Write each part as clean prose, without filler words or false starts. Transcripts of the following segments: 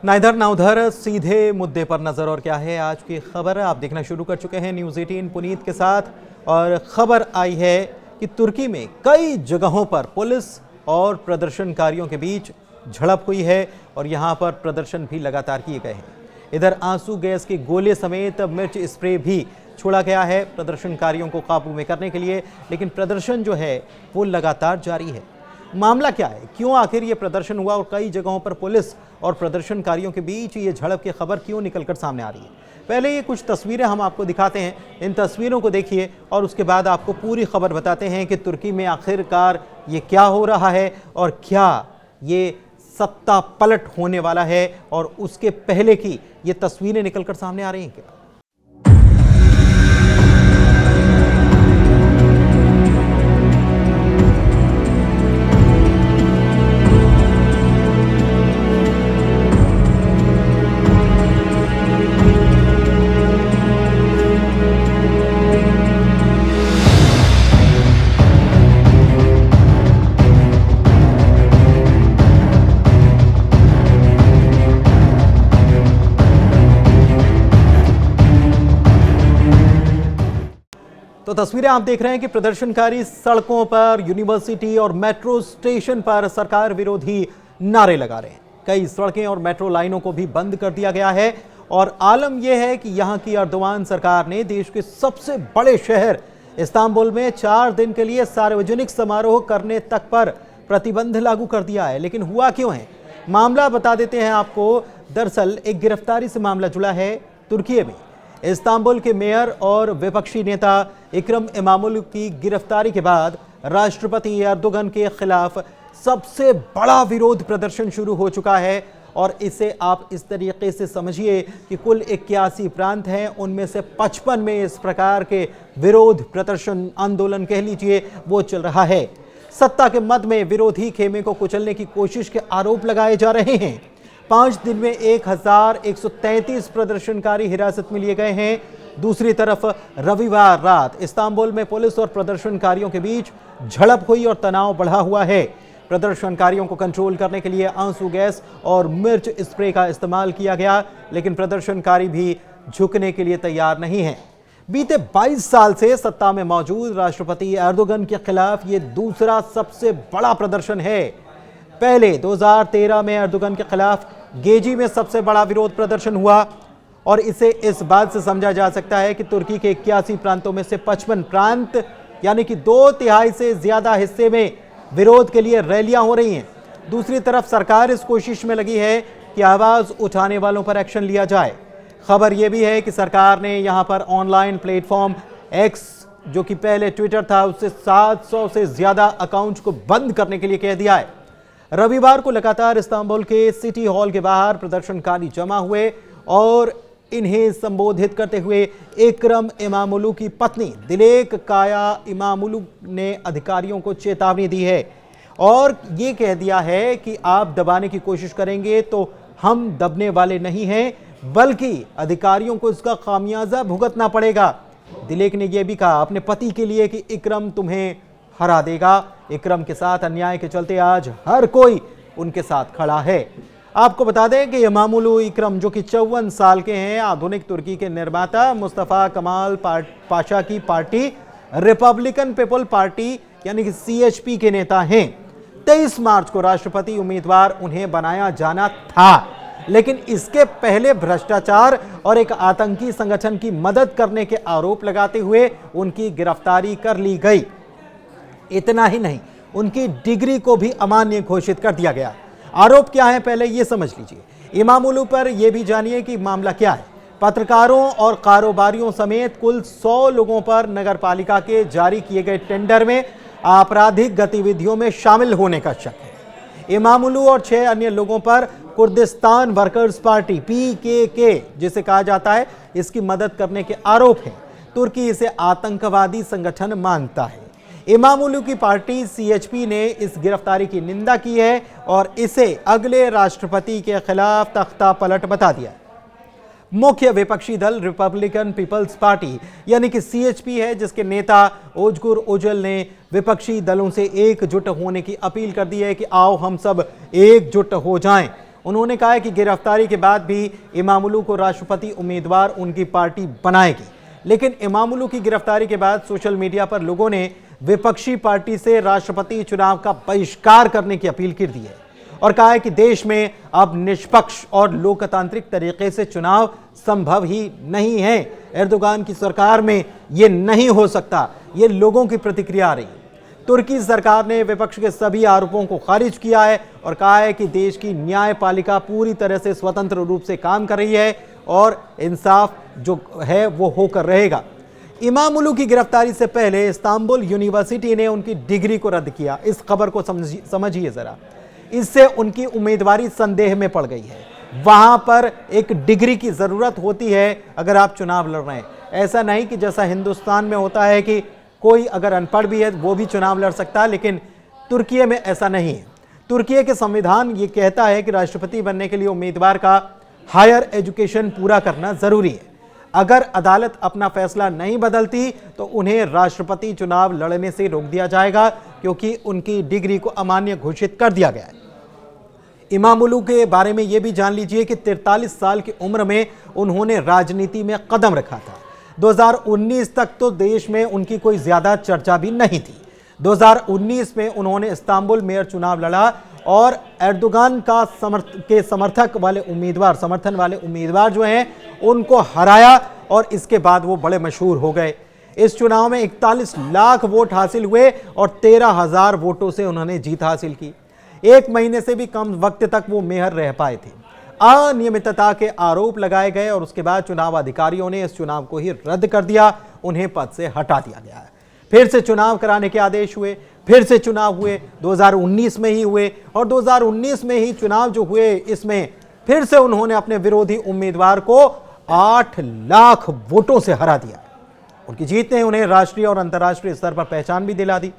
ना इधर ना उधर, सीधे मुद्दे पर नजर। और क्या है आज की खबर, आप देखना शुरू कर चुके हैं न्यूज़ 18 पुनीत के साथ। और खबर आई है कि तुर्की में कई जगहों पर पुलिस और प्रदर्शनकारियों के बीच झड़प हुई है और यहां पर प्रदर्शन भी लगातार किए गए हैं। इधर आंसू गैस के गोले समेत मिर्च स्प्रे भी छोड़ा गया है प्रदर्शनकारियों को काबू में करने के लिए, लेकिन प्रदर्शन जो है वो लगातार जारी है। मामला क्या है, क्यों आखिर ये प्रदर्शन हुआ और कई जगहों पर पुलिस और प्रदर्शनकारियों के बीच ये झड़प की खबर क्यों निकलकर सामने आ रही है? पहले ये कुछ तस्वीरें हम आपको दिखाते हैं, इन तस्वीरों को देखिए और उसके बाद आपको पूरी खबर बताते हैं कि तुर्की में आखिरकार ये क्या हो रहा है और क्या ये सत्ता पलट होने वाला है और उसके पहले की ये तस्वीरें निकलकर सामने आ रही हैं क्या? तो तस्वीरें आप देख रहे हैं कि प्रदर्शनकारी सड़कों पर, यूनिवर्सिटी और मेट्रो स्टेशन पर सरकार विरोधी नारे लगा रहे हैं। कई सड़कें और मेट्रो लाइनों को भी बंद कर दिया गया है और आलम यह है कि यहां की अर्दोआन सरकार ने देश के सबसे बड़े शहर इस्तांबुल में 4 दिन के लिए सार्वजनिक समारोह करने तक पर प्रतिबंध लागू कर दिया है। लेकिन हुआ क्यों है, मामला बता देते हैं आपको। दरअसल एक गिरफ्तारी से मामला जुड़ा है तुर्की में। इस्तांबुल के मेयर और विपक्षी नेता इकरम इमामुल की गिरफ्तारी के बाद राष्ट्रपति एर्दोगन के खिलाफ सबसे बड़ा विरोध प्रदर्शन शुरू हो चुका है। और इसे आप इस तरीके से समझिए कि कुल 81 प्रांत हैं, उनमें से 55 में इस प्रकार के विरोध प्रदर्शन, आंदोलन कह लीजिए, वो चल रहा है। सत्ता के मद में विरोधी खेमे को कुचलने की कोशिश के आरोप लगाए जा रहे हैं। 5 दिन में 1133 प्रदर्शनकारी हिरासत में लिए गए हैं। दूसरी तरफ रविवार रात इस्तांबुल में पुलिस और प्रदर्शनकारियों के बीच झड़प हुई और तनाव बढ़ा हुआ है। प्रदर्शनकारियों को कंट्रोल करने के लिए आंसू गैस और मिर्च स्प्रे का इस्तेमाल किया गया, लेकिन प्रदर्शनकारी भी झुकने के लिए तैयार नहीं हैं। बीते 22 साल से सत्ता में मौजूद राष्ट्रपति एर्दोगन के खिलाफ ये दूसरा सबसे बड़ा प्रदर्शन है। पहले 2013 में एर्दोगन के खिलाफ गेजी में सबसे बड़ा विरोध प्रदर्शन हुआ और इसे इस बात से समझा जा सकता है कि तुर्की के 81 प्रांतों में से 55 प्रांत यानी कि 2/3 से ज्यादा हिस्से में विरोध के लिए रैलियां हो रही हैं। दूसरी तरफ सरकार इस कोशिश में लगी है कि आवाज उठाने वालों पर एक्शन लिया जाए। खबर यह भी है कि सरकार ने यहां पर ऑनलाइन प्लेटफॉर्म एक्स, जो कि पहले ट्विटर था, उससे 700 से ज्यादा अकाउंट को बंद करने के लिए कह दिया है। रविवार को लगातार इस्तांबुल के सिटी हॉल के बाहर प्रदर्शनकारी जमा हुए और इन्हें संबोधित करते हुए इकरम इमामुलू की पत्नी दिलेक काया इमामुलू ने अधिकारियों को चेतावनी दी है और ये कह दिया है कि आप दबाने की कोशिश करेंगे तो हम दबने वाले नहीं हैं, बल्कि अधिकारियों को इसका खामियाजा भुगतना पड़ेगा। दिलेक ने यह भी कहा अपने पति के लिए कि इकरम तुम्हें हरा देगा। इकरम के साथ अन्याय के चलते आज हर कोई उनके साथ खड़ा है। आपको बता दें कि इमामुलू इकरम, जो कि 54 साल के हैं, आधुनिक तुर्की के निर्माता मुस्तफा कमाल पाशा की पार्टी रिपब्लिकन पीपल पार्टी यानी कि CHP के नेता हैं। 23 मार्च को राष्ट्रपति उम्मीदवार उन्हें बनाया जाना था, लेकिन इसके पहले भ्रष्टाचार और एक आतंकी संगठन की मदद करने के आरोप लगाते हुए उनकी गिरफ्तारी कर ली गई। इतना ही नहीं, उनकी डिग्री को भी अमान्य घोषित कर दिया गया। आरोप क्या है, पहले यह समझ लीजिए। इमामुलू पर यह भी जानिए कि मामला क्या है। पत्रकारों और कारोबारियों समेत कुल 100 लोगों पर नगरपालिका के जारी किए गए टेंडर में आपराधिक गतिविधियों में शामिल होने का शक है। इमामुलू और 6 अन्य लोगों पर कुर्दिस्तान वर्कर्स पार्टी PKK, जिसे कहा जाता है, इसकी मदद करने के आरोप हैं। तुर्की इसे आतंकवादी संगठन मानता है। इमामुलू की पार्टी CHP ने इस गिरफ्तारी की निंदा की है और इसे अगले राष्ट्रपति के खिलाफ तख्ता पलट बता दिया। मुख्य विपक्षी दल रिपब्लिकन पीपल्स पार्टी यानी कि CHP है, जिसके नेता ओजगुर ओजल ने विपक्षी दलों से एकजुट होने की अपील कर दी है कि आओ हम सब एकजुट हो जाएं। उन्होंने कहा है कि गिरफ्तारी के बाद भी इमामुल्लू को राष्ट्रपति उम्मीदवार उनकी पार्टी बनाएगी। लेकिन इमामुल्लू की गिरफ्तारी के बाद सोशल मीडिया पर लोगों ने विपक्षी पार्टी से राष्ट्रपति चुनाव का बहिष्कार करने की अपील कर दी है और कहा है कि देश में अब निष्पक्ष और लोकतांत्रिक तरीके से चुनाव संभव ही नहीं है। एर्दोगान की सरकार में यह नहीं हो सकता, ये लोगों की प्रतिक्रिया आ रही है। तुर्की सरकार ने विपक्ष के सभी आरोपों को खारिज किया है और कहा है कि देश की न्यायपालिका पूरी तरह से स्वतंत्र रूप से काम कर रही है और इंसाफ जो है वो होकर रहेगा। इमामुल्लू की गिरफ्तारी से पहले इस्तांबुल यूनिवर्सिटी ने उनकी डिग्री को रद्द किया। इस खबर को समझिए जरा, इससे उनकी उम्मीदवारी संदेह में पड़ गई है। वहां पर एक डिग्री की जरूरत होती है अगर आप चुनाव लड़ रहे हैं। ऐसा नहीं कि जैसा हिंदुस्तान में होता है कि कोई अगर अनपढ़ भी है वो भी चुनाव लड़ सकता है, लेकिन तुर्की में ऐसा नहीं है। तुर्की के संविधान ये कहता है कि राष्ट्रपति बनने के लिए उम्मीदवार का हायर एजुकेशन पूरा करना जरूरी है। अगर अदालत अपना फैसला नहीं बदलती तो उन्हें राष्ट्रपति चुनाव लड़ने से रोक दिया जाएगा, क्योंकि उनकी डिग्री को अमान्य घोषित कर दिया गया है। इमामुल्लू के बारे में यह भी जान लीजिए कि 43 साल की उम्र में उन्होंने राजनीति में कदम रखा था। 2019 तक तो देश में उनकी कोई ज्यादा चर्चा भी नहीं थी। 2019 में उन्होंने इस्तांबुल मेयर चुनाव लड़ा और एर्दोगान का समर्थन वाले उम्मीदवार जो हैं उनको हराया और इसके बाद वो बड़े मशहूर हो गए। इस चुनाव में 41 लाख वोट हासिल हुए और 13,000 वोटों से उन्होंने जीत हासिल की। 1 महीने से भी कम वक्त तक वो मेयर रह पाए थे। अनियमितता के आरोप लगाए गए और उसके बाद चुनाव अधिकारियों ने इस चुनाव को ही रद्द कर दिया, उन्हें पद से हटा दिया गया है। फिर से चुनाव कराने के आदेश हुए, फिर से चुनाव हुए, 2019 में ही हुए और 2019 में ही चुनाव जो हुए इसमें फिर से उन्होंने अपने विरोधी उम्मीदवार को 8 लाख वोटों से हरा दिया। उनकी जीत ने उन्हें राष्ट्रीय और अंतर्राष्ट्रीय स्तर पर पहचान भी दिला दी।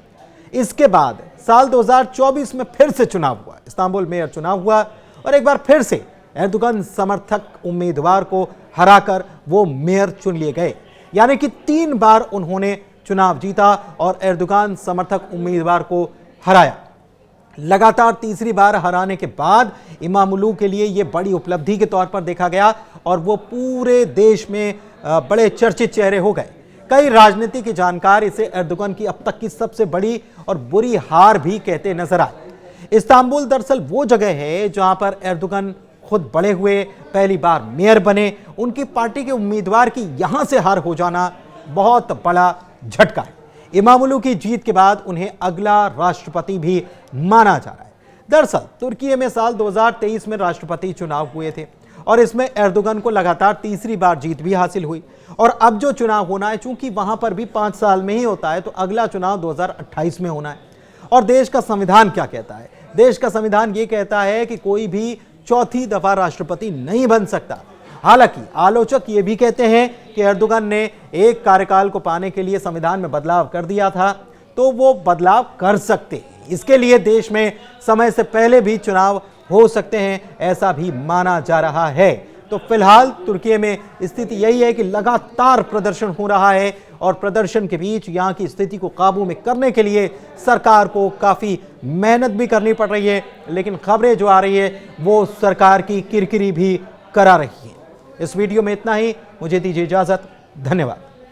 इसके बाद साल 2024 में फिर से चुनाव हुआ, इस्तांबुल मेयर चुनाव हुआ और एक बार फिर से एर्दोगान समर्थक उम्मीदवार को हराकर वो मेयर चुन लिए गए। यानी कि 3 बार उन्होंने चुनाव जीता और एर्दोगान समर्थक उम्मीदवार को हराया। लगातार तीसरी बार हराने के बाद इमामुल्लू के लिए यह बड़ी उपलब्धि के तौर पर देखा गया और वो पूरे देश में बड़े चर्चित चेहरे हो गए। कई राजनीति के जानकार इसे एर्दोगान की अब तक की सबसे बड़ी और बुरी हार भी कहते नजर आए। इस्तांबुल दरअसल वो जगह है जहां पर एर्दोगान खुद बड़े हुए, पहली बार मेयर बने। उनकी पार्टी के उम्मीदवार की यहां से हार हो जाना बहुत बड़ा झटका है। इमामुल्लू की जीत के बाद उन्हें अगला राष्ट्रपति भी माना जा रहा है। दरअसल तुर्की में साल 2023 में राष्ट्रपति चुनाव हुए थे और इसमें एर्दोगान को लगातार तीसरी बार जीत भी हासिल हुई और अब जो चुनाव होना है, चूंकि वहां पर भी 5 साल में ही होता है, तो अगला चुनाव 2028 में होना है। और देश का संविधान क्या कहता है? देश का संविधान यह कहता है कि कोई भी चौथी दफा राष्ट्रपति नहीं बन सकता। हालांकि आलोचक ये भी कहते हैं कि एर्दोगान ने एक कार्यकाल को पाने के लिए संविधान में बदलाव कर दिया था, तो वो बदलाव कर सकते हैं। इसके लिए देश में समय से पहले भी चुनाव हो सकते हैं, ऐसा भी माना जा रहा है। तो फिलहाल तुर्की में स्थिति यही है कि लगातार प्रदर्शन हो रहा है और प्रदर्शन के बीच यहाँ की स्थिति को काबू में करने के लिए सरकार को काफी मेहनत भी करनी पड़ रही है, लेकिन खबरें जो आ रही है वो सरकार की किरकिरी भी करा रही है। इस वीडियो में इतना ही, मुझे दीजिए इजाजत, धन्यवाद।